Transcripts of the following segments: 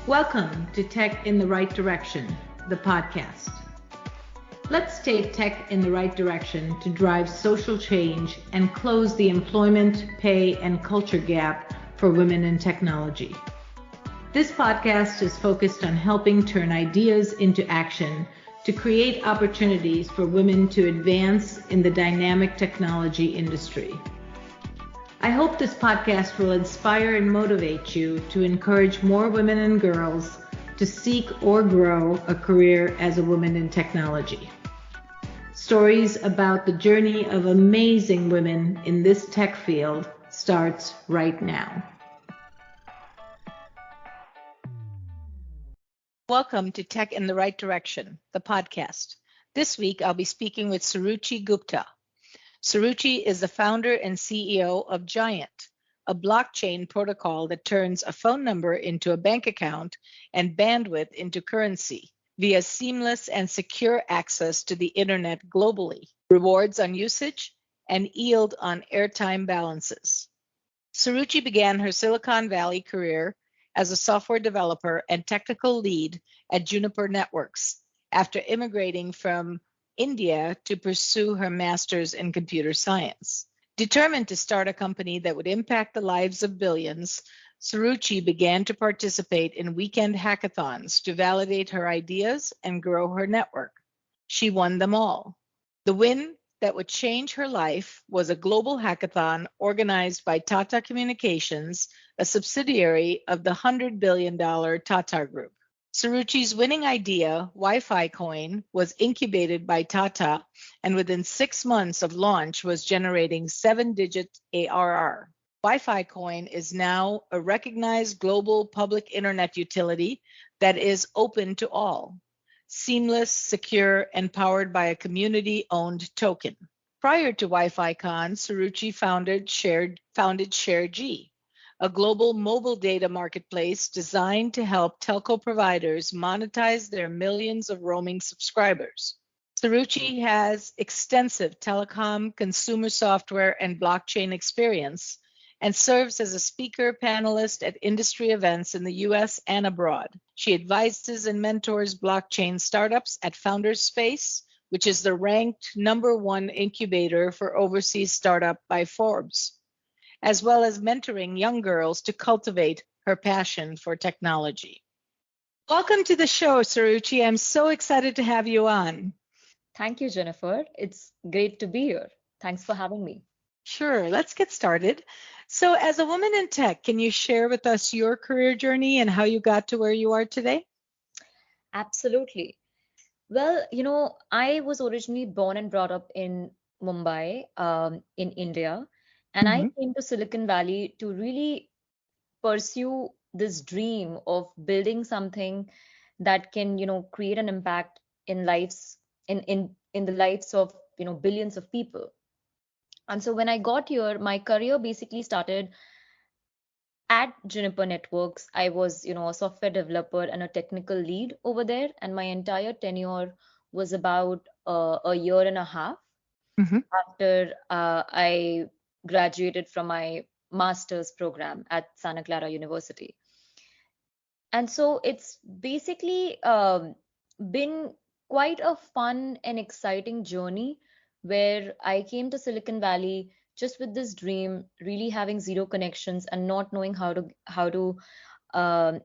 Welcome to Tech in the Right Direction, the podcast. Let's take tech in the right direction to drive social change and close the employment, pay, and culture gap for women in technology. This podcast is focused on helping turn ideas into action to create opportunities for women to advance in the dynamic technology industry. I hope this podcast will inspire and motivate you to encourage more women and girls to seek or grow a career as a woman in technology. Stories about the journey of amazing women in this tech field starts right now. Welcome to Tech in the Right Direction, the podcast. This week, I'll be speaking with Suruchi Gupta. Suruchi is the founder and CEO of Giant, a blockchain protocol that turns a phone number into a bank account and bandwidth into currency via seamless and secure access to the internet globally, rewards on usage, and yield on airtime balances. Suruchi began her Silicon Valley career as a software developer and technical lead at Juniper Networks after immigrating from India to pursue her master's in computer science. Determined to start a company that would impact the lives of billions, Suruchi began to participate in weekend hackathons to validate her ideas and grow her network. She won them all. The win that would change her life was a global hackathon organized by Tata Communications, a subsidiary of the $100 billion Tata Group. Suruchi's winning idea, Wi-Fi Coin, was incubated by Tata and within 6 months of launch was generating 7-digit ARR. Wi-Fi Coin is now a recognized global public internet utility that is open to all, seamless, secure, and powered by a community-owned token. Prior to Wi-Fi Con, Suruchi founded ShareG, a global mobile data marketplace designed to help telco providers monetize their millions of roaming subscribers. Suruchi has extensive telecom, consumer software, and blockchain experience and serves as a speaker panelist at industry events in the US and abroad. She advises and mentors blockchain startups at Founders Space, which is the ranked #1 incubator for overseas startup by Forbes, as well as mentoring young girls to cultivate her passion for technology. Welcome to the show, Suruchi. I'm so excited to have you on. Thank you, Jennifer. It's great to be here. Thanks for having me. Sure, let's get started. So as a woman in tech, can you share with us your career journey and how you got to where you are today? Absolutely. Well, I was originally born and brought up in Mumbai, in India, and I came to Silicon Valley to really pursue this dream of building something that can, create an impact in lives in the lives of, billions of people. And so when I got here, my career basically started at Juniper Networks. I was, a software developer and a technical lead over there, and my entire tenure was about a year and a half after I graduated from my master's program at Santa Clara University. And so it's basically been quite a fun and exciting journey where I came to Silicon Valley just with this dream, really having zero connections and not knowing how to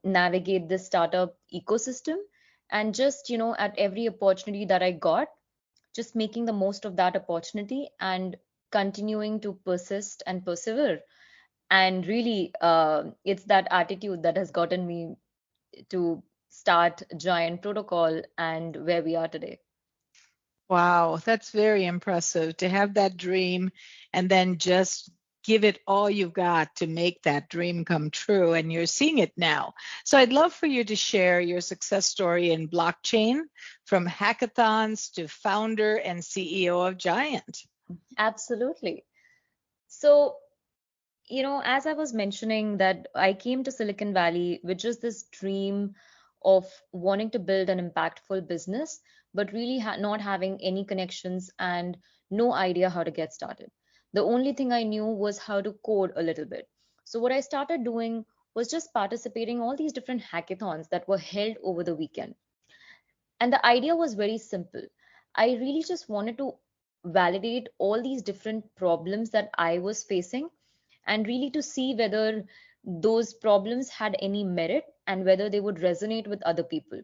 navigate this startup ecosystem, and just at every opportunity that I got, just making the most of that opportunity and continuing to persist and persevere. And really, it's that attitude that has gotten me to start Giant Protocol and where we are today. Wow, that's very impressive to have that dream and then just give it all you've got to make that dream come true. And you're seeing it now. So I'd love for you to share your success story in blockchain, from hackathons to founder and CEO of Giant. Absolutely. So, as I was mentioning, that I came to Silicon Valley with just this dream of wanting to build an impactful business, but really not having any connections and no idea how to get started. The only thing I knew was how to code a little bit. So what I started doing was just participating in all these different hackathons that were held over the weekend. And the idea was very simple. I really just wanted to validate all these different problems that I was facing, and really to see whether those problems had any merit and whether they would resonate with other people.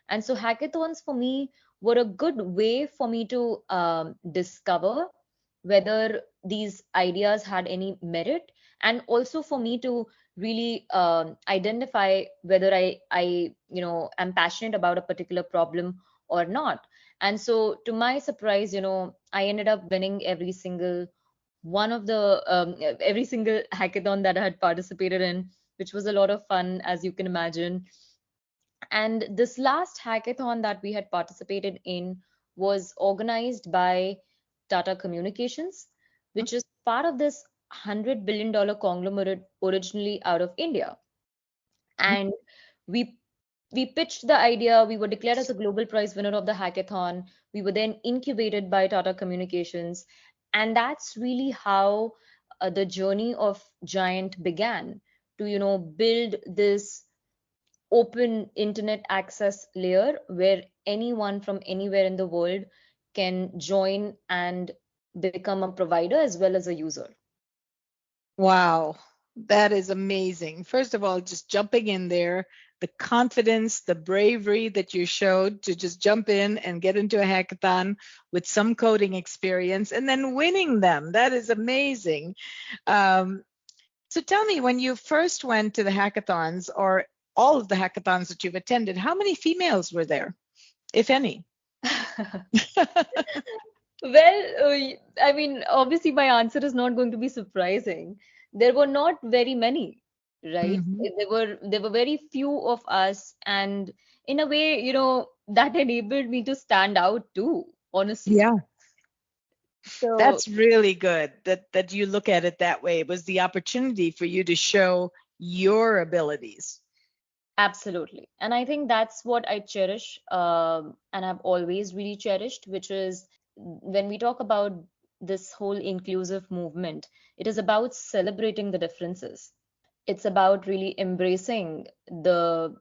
And so hackathons for me were a good way for me to discover whether these ideas had any merit, and also for me to really identify whether I am passionate about a particular problem or not. And so to my surprise, I ended up winning every single hackathon that I had participated in, which was a lot of fun, as you can imagine. And this last hackathon that we had participated in was organized by Tata Communications, which is part of this $100 billion conglomerate originally out of India. And we we pitched the idea. We were declared as a global prize winner of the hackathon. We were then incubated by Tata Communications, and that's really how the journey of Giant began, to build this open internet access layer where anyone from anywhere in the world can join and become a provider as well as a user. Wow, that is amazing. First of all, just jumping in there, the confidence, the bravery that you showed to just jump in and get into a hackathon with some coding experience and then winning them. That is amazing. Um, so tell me, when you first went to the hackathons or all of the hackathons that you've attended, how many females were there, if any? Well, I mean, obviously, my answer is not going to be surprising. There were not very many, right? Mhm. There were very few of us, and in a way, that enabled me to stand out too, honestly. Yeah. So That's really good that you look at it that way. It was the opportunity for you to show your abilities. absolutely. And I think that's what I cherish, and I've always really cherished, which is when we talk about this whole inclusive movement, it is about celebrating the differences. It's about really embracing the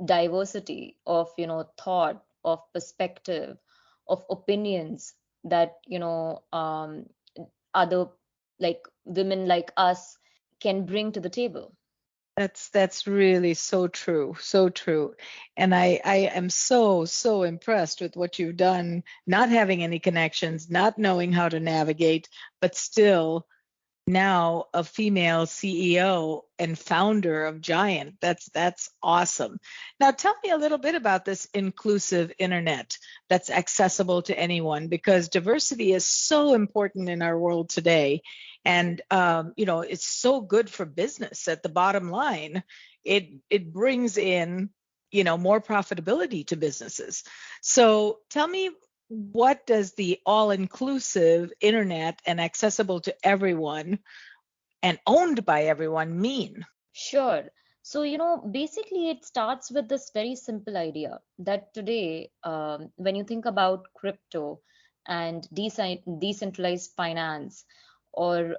diversity of, thought, of perspective, of opinions that, other, like women like us, can bring to the table. That's really so true, so true. And I am so impressed with what you've done, not having any connections, not knowing how to navigate, but still now a female CEO and founder of Giant. That's awesome. Now tell me a little bit about this inclusive internet that's accessible to anyone, because diversity is so important in our world today. And it's so good for business. At the bottom line, it brings in more profitability to businesses. So tell me, what does the all-inclusive internet and accessible to everyone and owned by everyone mean? Sure. So, basically, it starts with this very simple idea that today, when you think about crypto and decentralized finance, or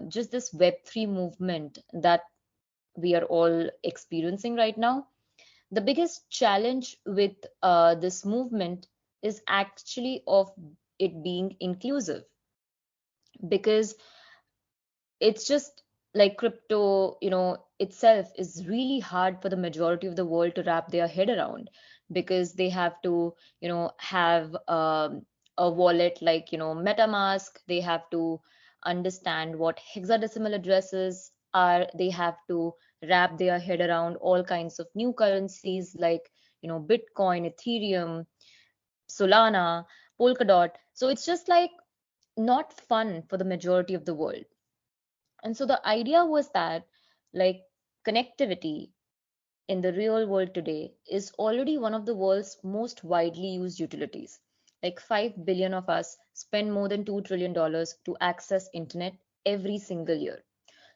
just this Web3 movement that we are all experiencing right now, the biggest challenge with this movement is actually of it being inclusive, because it's just like crypto, itself is really hard for the majority of the world to wrap their head around, because they have to, have a wallet like, MetaMask. They have to understand what hexadecimal addresses are. They have to wrap their head around all kinds of new currencies like, Bitcoin, Ethereum, Solana, Polkadot. So it's just like not fun for the majority of the world. And so the idea was that, like, connectivity in the real world today is already one of the world's most widely used utilities. Like 5 billion of us spend more than $2 trillion to access internet every single year.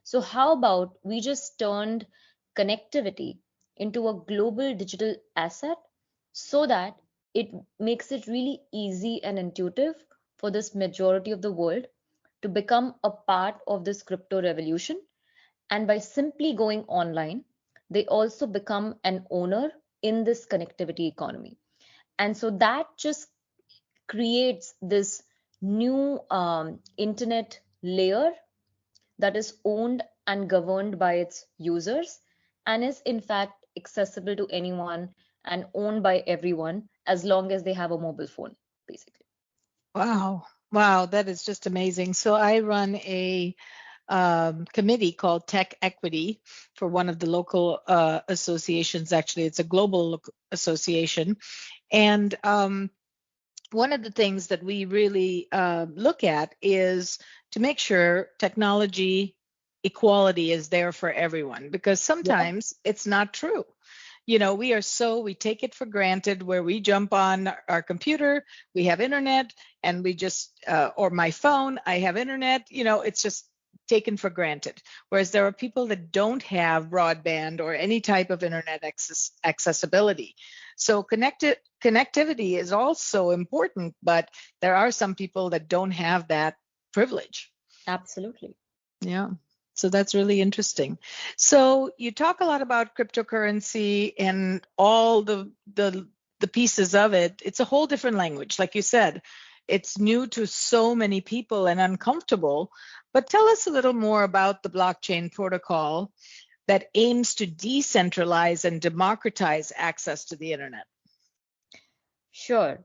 So how about we just turned connectivity into a global digital asset so that it makes it really easy and intuitive for this majority of the world to become a part of this crypto revolution. And by simply going online, they also become an owner in this connectivity economy. And so that just creates this new internet layer that is owned and governed by its users and is in fact accessible to anyone and owned by everyone as long as they have a mobile phone, basically. Wow. Wow, that is just amazing. So I run a committee called Tech Equity for one of the local associations. Actually, it's a global association. And one of the things that we really look at is to make sure technology equality is there for everyone, because Yeah, sometimes it's not true. We take it for granted where we jump on our computer, we have internet, and we just, or my phone, I have internet, it's just taken for granted. Whereas there are people that don't have broadband or any type of internet accessibility. So connectivity is also important, but there are some people that don't have that privilege. absolutely. Yeah. So that's really interesting. So you talk a lot about cryptocurrency and all the pieces of it. It's a whole different language. Like you said, it's new to so many people and uncomfortable. But tell us a little more about the blockchain protocol that aims to decentralize and democratize access to the internet. Sure.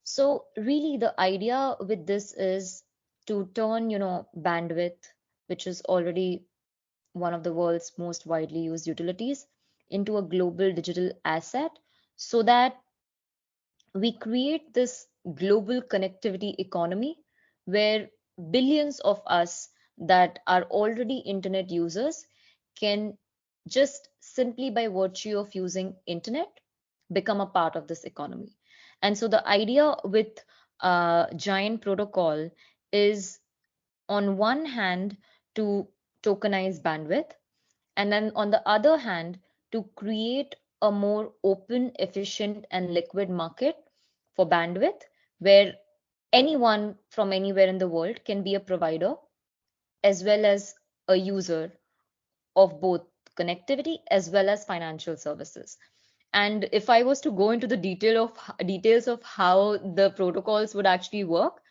So really the idea with this is to turn, bandwidth, which is already one of the world's most widely used utilities, into a global digital asset so that we create this global connectivity economy where billions of us that are already internet users can just simply by virtue of using internet become a part of this economy. And so the idea with giant protocol is on one hand to tokenize bandwidth, and then on the other hand to create a more open, efficient, and liquid market for bandwidth where anyone from anywhere in the world can be a provider as well as a user of both connectivity as well as financial services. And if I was to go into the details of how the protocols would actually work,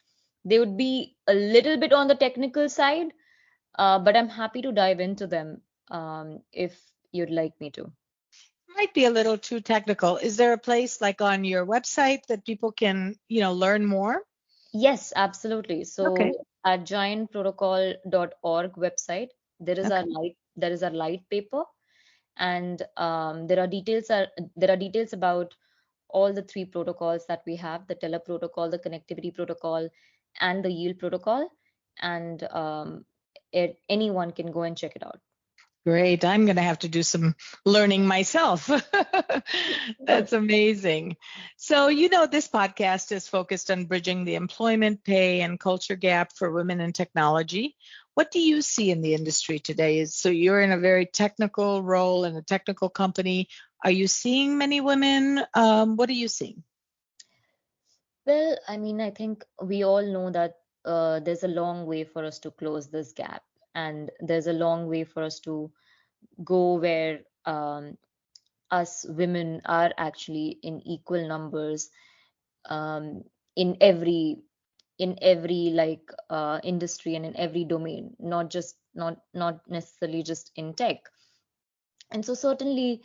they would be a little bit on the technical side, but I'm happy to dive into them if you'd like me to. Might be a little too technical. Is there a place like on your website that people can, learn more? Yes, absolutely. Okay. So at giantprotocol.org website, Okay. there is a light paper, and there are details about all the three protocols that we have: the tele protocol, the connectivity protocol, and the yield protocol. And anyone can go and check it out. Great. I'm going to have to do some learning myself. Sure. That's amazing. So, this podcast is focused on bridging the employment, pay, and culture gap for women in technology. What do you see in the industry today? So, you're in a very technical role in a technical company. Are you seeing many women? What are you seeing? Well, I mean, I think we all know that there's a long way for us to close this gap, and there's a long way for us to go where us women are actually in equal numbers um, in every like industry and in every domain, not necessarily just in tech. And so certainly,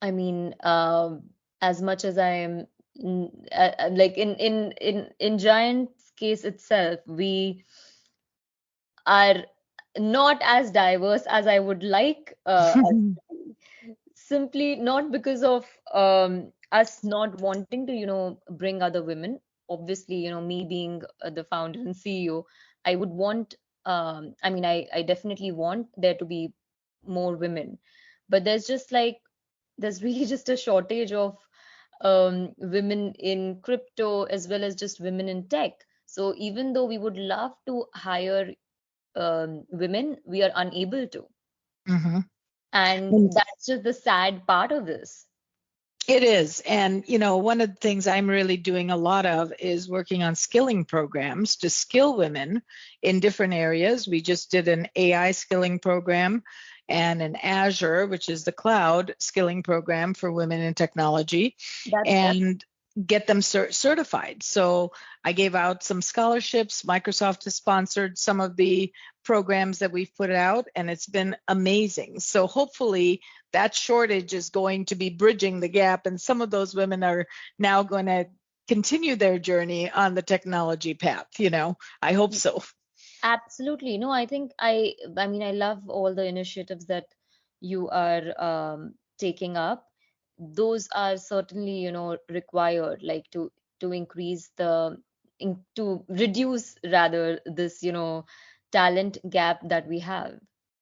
I mean, as much as I am like in Giant's case itself, we are not as diverse as I would like us to be. Simply not because of us not wanting to, bring other women. Obviously, me being the founder and CEO, I would want, I mean, I definitely want there to be more women. But there's really just a shortage of women in crypto as well as just women in tech. So even though we would love to hire women, we are unable to. Mhm. And that's just the sad part of this. It is. And, one of the things I'm really doing a lot of is working on skilling programs to skill women in different areas. We just did an AI skilling program and an Azure, which is the cloud skilling program for women in technology, That's and get them certified. So I gave out some scholarships. Microsoft has sponsored some of the programs that we've put out, and it's been amazing. So hopefully that shortage is going to be bridging the gap, and some of those women are now going to continue their journey on the technology path. I hope so. absolutely. No, I think I mean, I love all the initiatives that you are taking up. Those are certainly, required, like to increase to reduce rather this, talent gap that we have.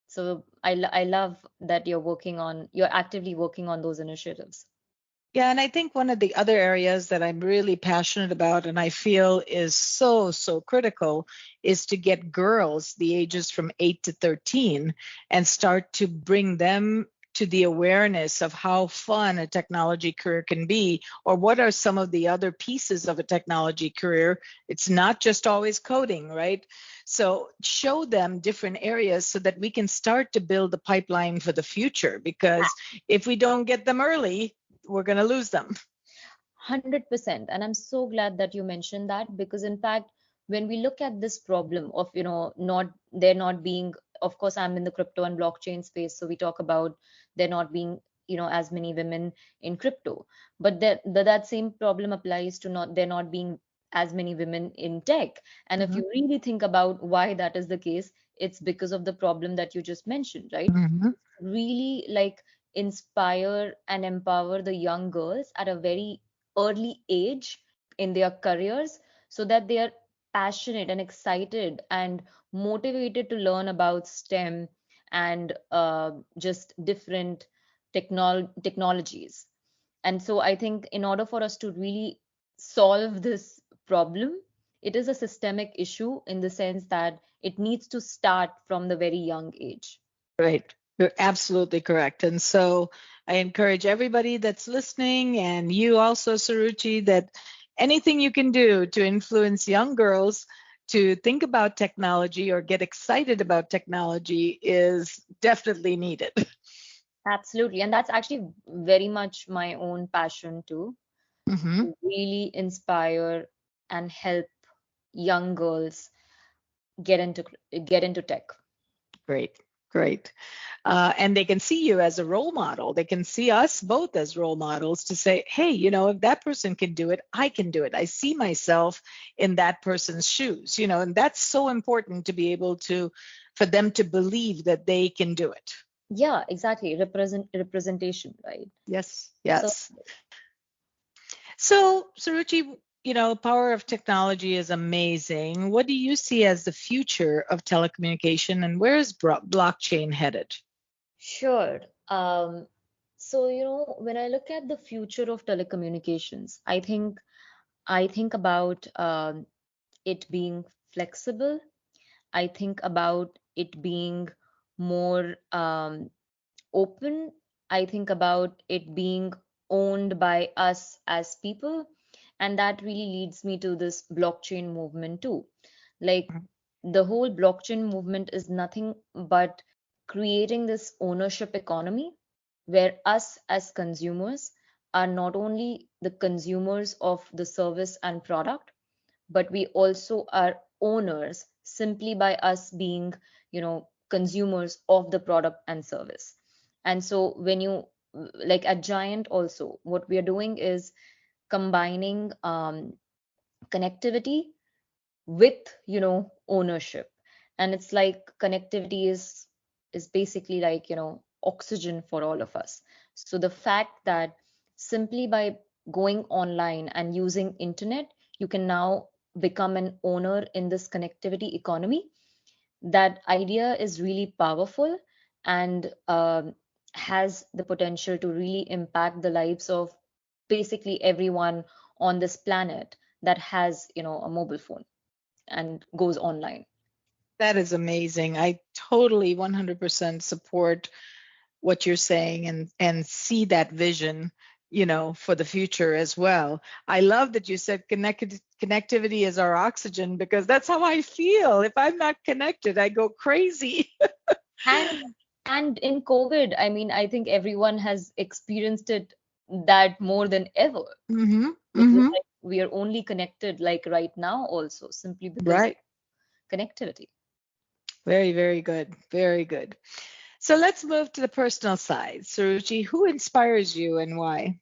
So I love that you're actively working on those initiatives. Yeah, and I think one of the other areas that I'm really passionate about and I feel is so, so critical is to get girls the ages from 8 to 13 and start to bring them to the awareness of how fun a technology career can be, or what are some of the other pieces of a technology career. It's not just always coding, right? So show them different areas so that we can start to build the pipeline for the future, because if we don't get them early, we're going to lose them. 100%. And I'm so glad that you mentioned that, because in fact, when we look at this problem of, not there not being, of course, I'm in the crypto and blockchain space, so we talk about there not being, as many women in crypto, but that same problem applies to not there not being as many women in tech. And if Mm-hmm. you really think about why that is the case, it's because of the problem that you just mentioned, right? Mm-hmm. Really like inspire and empower the young girls at a very early age in their careers, so that they are passionate and excited and motivated to learn about STEM and just different technologies. And so I think in order for us to really solve this problem, it is a systemic issue in the sense that it needs to start from the very young age. Right. You're absolutely correct. And so I encourage everybody that's listening, and you also, Suruchi, that anything you can do to influence young girls to think about technology or get excited about technology is definitely needed. Absolutely. And that's actually very much my own passion too, Mm-hmm. to really inspire and help young girls get into get into tech. Great. Great. And they can see you as a role model. They can see us both as role models to say, hey, if that person can do it, I can do it. I see myself in that person's shoes, and that's so important to be able for them to believe that they can do it. Yeah, exactly. Representation, right? Yes, So yes. So, Suruchi, power of technology is amazing. What do you see as the future of telecommunication, and where is blockchain headed? sure. So when I look at the future of telecommunications, I think about it being flexible. I think about it being more open. I think about it being owned by us as people. And that really leads me to this blockchain movement too. Like the whole blockchain movement is nothing but creating this ownership economy where us as consumers are not only the consumers of the service and product, but we also are owners simply by us being, consumers of the product and service. And so when you like at Giant also, what we are doing is combining connectivity with, ownership. And it's like connectivity is basically like, oxygen for all of us. So the fact that simply by going online and using internet, you can now become an owner in this connectivity economy, that idea is really powerful and has the potential to really impact the lives of basically everyone on this planet that has, a mobile phone and goes online. That is amazing. I totally 100% support what you're saying, and see that vision, for the future as well. I love that you said connectivity is our oxygen, because that's how I feel. If I'm not connected, I go crazy. And in COVID, I mean, I think everyone has experienced it that more than ever. Mm-hmm. It was Mm-hmm. like we are only connected like right now also simply because Right. connectivity. Very, very good. Very good. So let's move to the personal side. Suruchi, who inspires you and why?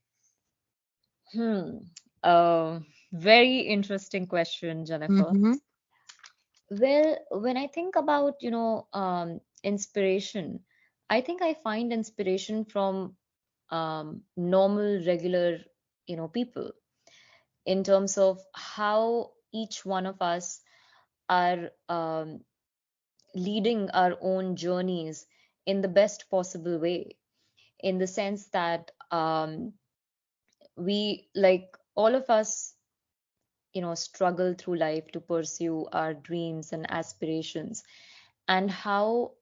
Hmm. Uh, Very interesting question, Jennifer. Mm-hmm. Well, when I think about, inspiration, I think I find inspiration from normal, regular, people in terms of how each one of us are leading our own journeys in the best possible way, in the sense that we, like all of us, struggle through life to pursue our dreams and aspirations, and how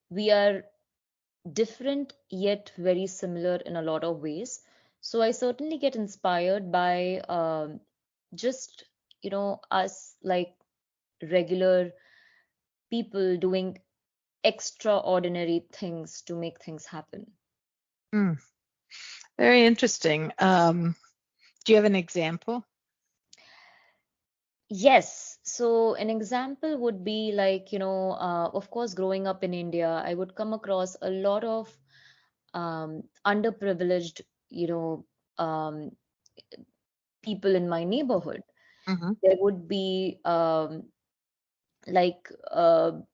we are different yet very similar in a lot of ways. So I certainly get inspired by just, us like regular people doing extraordinary things to make things happen. Mm, very interesting. Do you have an example? Yes. So an example would be like, of course, growing up in India, I would come across a lot of underprivileged, you know, um, people in my neighborhood. Mm-hmm. There would be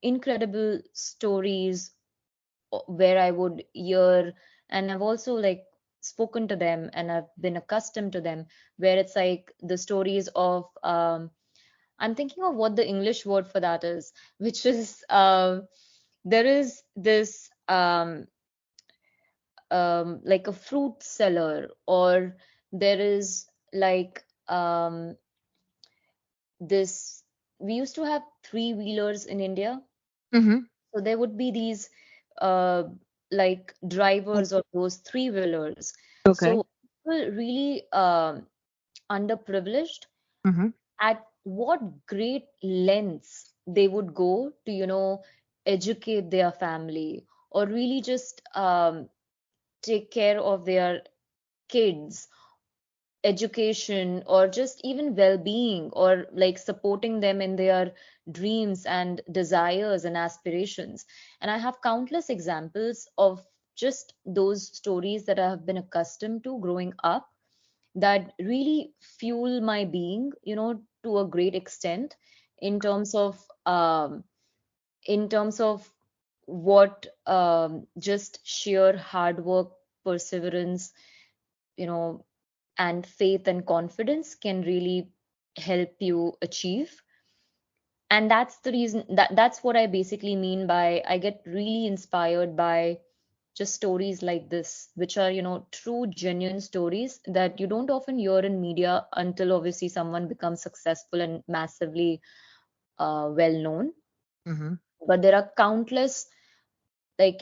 incredible stories where I would hear, and I've also like spoken to them and I've been accustomed to them, where it's like the stories of I'm thinking of what the English word for that is, which is there is this like a fruit seller, or there is like this. We used to have three-wheelers in India, Mm-hmm. so there would be these uh, like drivers of those three-wheelers. Okay. So people really underprivileged, Mm-hmm. at what great lengths they would go to, educate their family, or really just take care of their kids education, or just even well-being, or like supporting them in their dreams and desires and aspirations. And I have countless examples of just those stories that I have been accustomed to growing up, that really fuel my being, to a great extent, in terms of what just sheer hard work, perseverance, you know and faith and confidence can really help you achieve. And that's the reason, that's what I basically mean by I get really inspired by just stories like this, which are, true genuine stories that you don't often hear in media until obviously someone becomes successful and massively well known. Mm-hmm. But there are countless, like,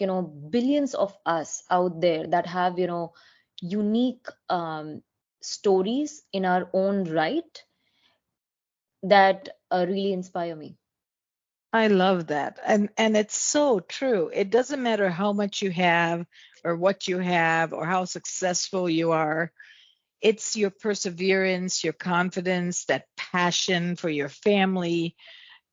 billions of us out there that have, unique stories in our own right, that really inspire me. I love that. And it's so true. It doesn't matter how much you have or what you have or how successful you are. It's your perseverance, your confidence, that passion for your family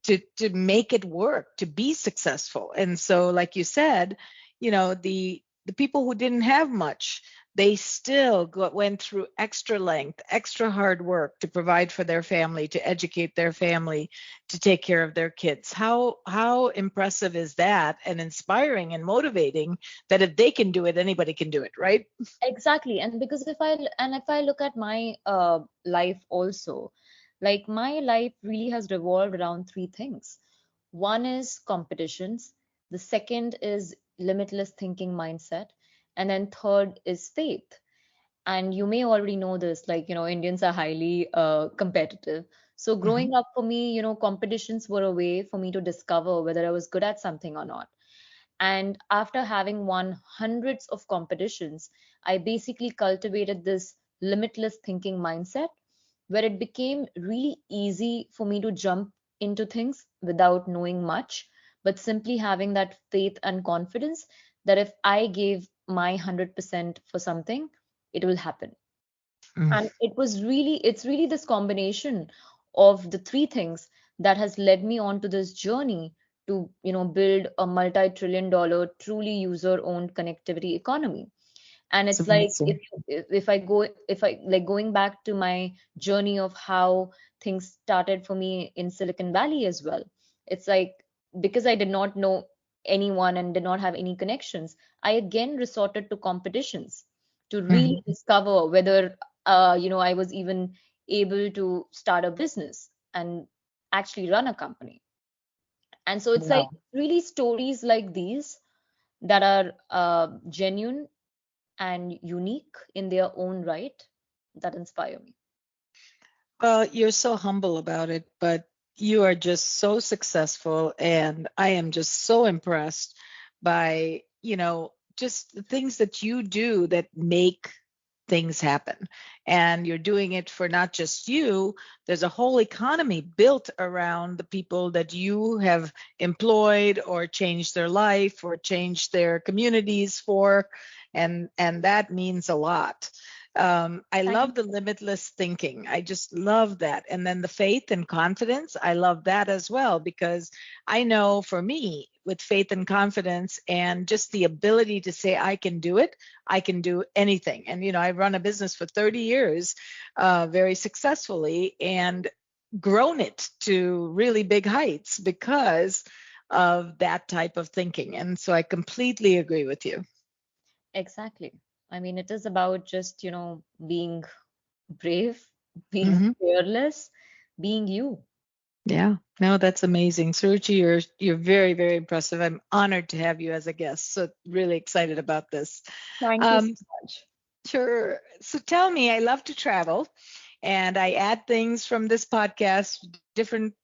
to make it work, to be successful. And so, like you said, the people who didn't have much, they still went through extra length, extra hard work to provide for their family, to educate their family, to take care of their kids. How impressive is that, and inspiring and motivating, that if they can do it, anybody can do it, right? Exactly. And because if I look at my life also, like my life really has revolved around three things. One is competitions, the second is limitless thinking mindset, and then third is faith. And you may already know this, like, Indians are highly competitive. So Hmm. growing up for me, competitions were a way for me to discover whether I was good at something or not. And after having won hundreds of competitions, I basically cultivated this limitless thinking mindset, where it became really easy for me to jump into things without knowing much, but simply having that faith and confidence that if I gave my 100% for something, it will happen. Mm. And it's really this combination of the three things that has led me on to this journey to, build a multi-trillion dollar, truly user-owned connectivity economy. And It's it's like amazing. if I like going back to my journey of how things started for me in Silicon Valley as well. It's like because I did not know anyone and did not have any connections, I again resorted to competitions to really Mhm. discover whether I was even able to start a business and actually run a company. And so it's like Wow. really stories like these that are genuine and unique in their own right that inspire me. Well, you're so humble about it, but you are just so successful. And I am just so impressed by, just the things that you do that make things happen. And you're doing it for not just you, there's a whole economy built around the people that you have employed or changed their life or changed their communities for. And that means a lot. I Thank love the limitless thinking. I just love that. And then the faith and confidence, I love that as well, because I know for me, with faith and confidence and just the ability to say, I can do it, I can do anything. And, I run a business for 30 years very successfully and grown it to really big heights because of that type of thinking. And so I completely agree with you. Exactly. I mean, it is about just, being brave, being Hmm. fearless, being you. Yeah, no, that's amazing. Suruchi, you're very, very impressive. I'm honored to have you as a guest. So really excited about this. Thank you so Um, much. sure. So tell me, I love to travel, and I add things from this podcast. Different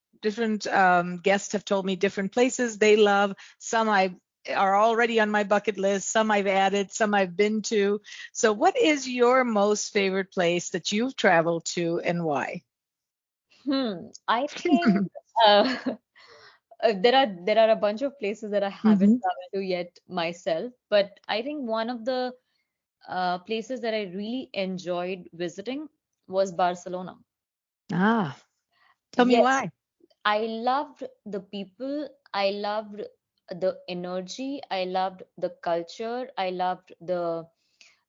guests have told me different places they love. Some I are already on my bucket list. Some I've added. Some I've been to. So, what is your most favorite place that you've traveled to, and why? I think uh, there are a bunch of places that I haven't Hmm. traveled to yet myself, but I think one of the places that I really enjoyed visiting was Barcelona. Ah, tell me Yes, why. I loved the people, I loved the energy, I loved the culture, I loved the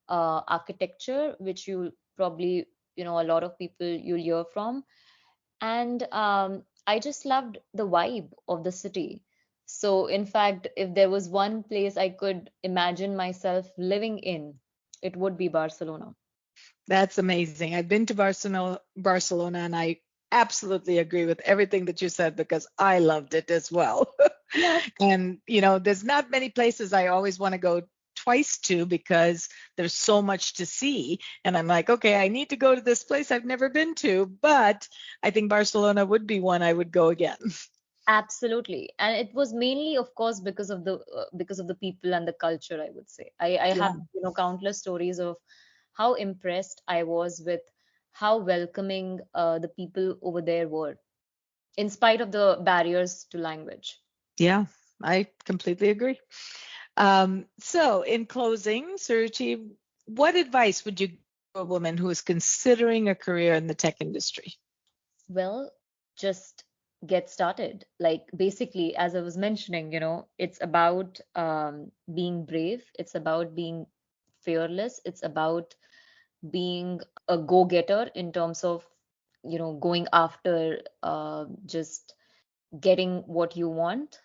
architecture, which you probably, a lot of people you'll hear from. And I just loved the vibe of the city. So, in fact, if there was one place I could imagine myself living in, it would be Barcelona. That's amazing. I've been to Barcelona, and I absolutely agree with everything that you said because I loved it as well. Yeah, And, there's not many places I always want to go twice to because there's so much to see. And I'm like, okay, I need to go to this place I've never been to, but I think Barcelona would be one I would go again. absolutely. And it was mainly, of course, because of the people and the culture, I would say. I Yeah. have, countless stories of how impressed I was with how welcoming the people over there were, in spite of the barriers to language. Yeah, I completely agree. So, in closing, Suruchi, what advice would you give to a woman who is considering a career in the tech industry? Well, just get started. Like basically, as I was mentioning, it's about being brave. It's about being fearless. It's about being a go-getter in terms of, going after just getting what you want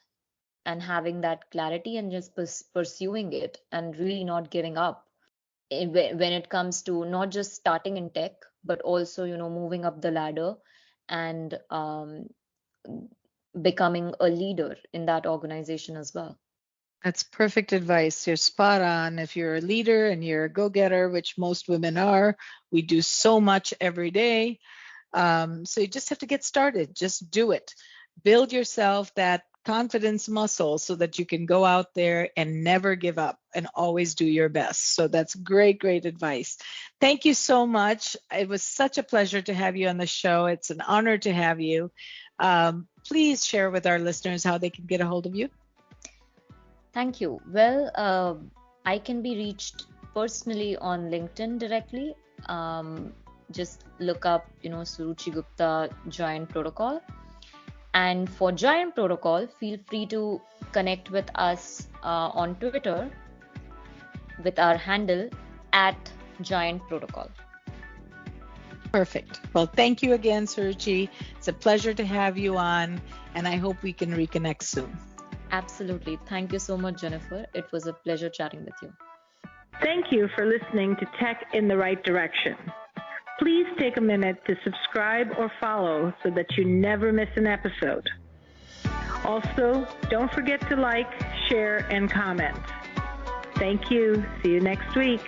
and having that clarity and just pursuing it and really not giving up when it comes to not just starting in tech, but also, moving up the ladder and becoming a leader in that organization as well. That's perfect advice. You're spot on. If you're a leader and you're a go-getter, which most women are, we do so much every day. So you just have to get started. Just do it. Build yourself that confidence muscle so that you can go out there and never give up and always do your best. So that's great, great advice. Thank you so much. It was such a pleasure to have you on the show. It's an honor to have you. Please share with our listeners how they can get a hold of you. Thank you. Well, I can be reached personally on LinkedIn directly. Just look up, Suruchi Gupta Giant Protocol. And for Giant Protocol, feel free to connect with us on Twitter with our handle at Giant Protocol. Perfect. Well, thank you again, Suruchi. It's a pleasure to have you on, and I hope we can reconnect soon. Absolutely. Thank you so much, Jennifer. It was a pleasure chatting with you. Thank you for listening to Tech in the Right Direction. Please take a minute to subscribe or follow so that you never miss an episode. Also, don't forget to like, share, and comment. Thank you. See you next week.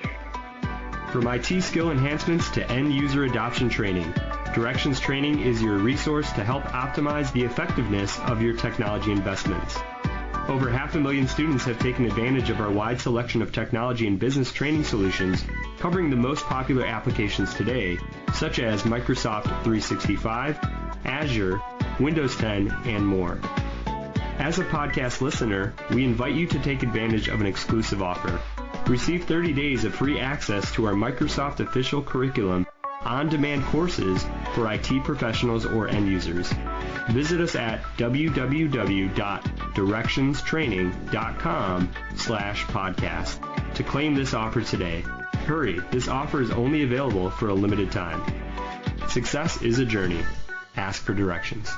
From IT skill enhancements to end user adoption training, Directions Training is your resource to help optimize the effectiveness of your technology investments. Over 500,000 students have taken advantage of our wide selection of technology and business training solutions covering the most popular applications today, such as Microsoft 365, Azure, Windows 10, and more. As a podcast listener, we invite you to take advantage of an exclusive offer. Receive 30 days of free access to our Microsoft official curriculum on-demand courses for IT professionals or end users. Visit us at www.directionstraining.com/podcast to claim this offer today. Hurry, this offer is only available for a limited time. Success is a journey. Ask for directions.